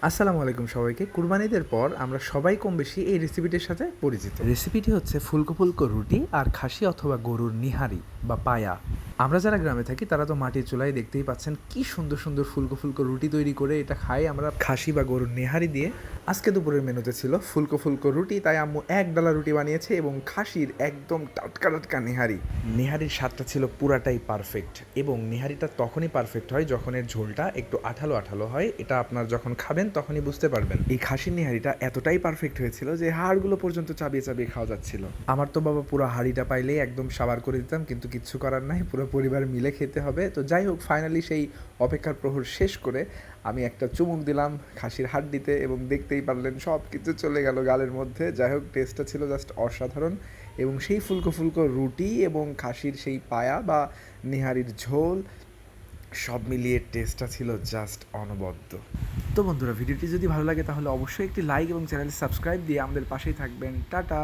আসসালামু আলাইকুম সবাইকে। কুরবানিদের পর আমরা সবাই কম বেশি এই রেসিপিটির সাথে পরিচিত। রেসিপিটি হচ্ছে ফুলকো ফুলকো রুটি আর খাসি অথবা গরুর নিহারি বা পায়া। আমরা যারা গ্রামে থাকি তারা তো মাটির চুলায় দেখতেই পাচ্ছেন কি সুন্দর সুন্দর ফুলকো ফুলকো রুটি তৈরি করে এটা খাই আমরা খাসি বা গরুর নেহারি দিয়ে। আজকে দুপুরের মেনুতে ছিল ফুলকো ফুলকো রুটি, তাই আম্মু এক ডালা রুটি বানিয়েছে এবং খাসির একদম টাটকা টাটকা নেহারি। নেহারির স্বাদটা ছিল পুরাটাই পারফেক্ট এবং নেহারিটা তখনই পারফেক্ট হয় যখন এর ঝোলটা একটু আঠালো আঠালো হয়। এটা আপনার যখন খাবেন তখনই বুঝতে পারবেন। এই খাসির নেহারিটা এতটাই পারফেক্ট হয়েছিল যে হাড়গুলো পর্যন্ত চাবিয়ে চাবিয়ে খাওয়া যাচ্ছিল। আমার তো বাবা পুরো হাঁড়িটা পাইলেই একদম সাবার করে দিতাম, কিন্তু কিচ্ছু করার নাই, পুরো পরিবার মিলে খেতে হবে। তো যাই হোক, ফাইনালি সেই অপেক্ষার প্রহর শেষ করে আমি একটা চুমুক দিলাম খাসির হাড্ডিতে এবং দেখতেই পারলেন সব কিছু চলে গেল গালের মধ্যে। যাই হোক, টেস্টটা ছিল জাস্ট অসাধারণ এবং সেই ফুলকো ফুলকো রুটি এবং খাসির সেই পায়া বা নেহারির ঝোল সব মিলিয়ে টেস্টটা ছিল জাস্ট অনবদ্য। তো বন্ধুরা, ভিডিওটি যদি ভালো লাগে তাহলে অবশ্যই একটি লাইক এবং চ্যানেল সাবস্ক্রাইব দিয়ে আমাদের পাশেই থাকবেন। টাটা।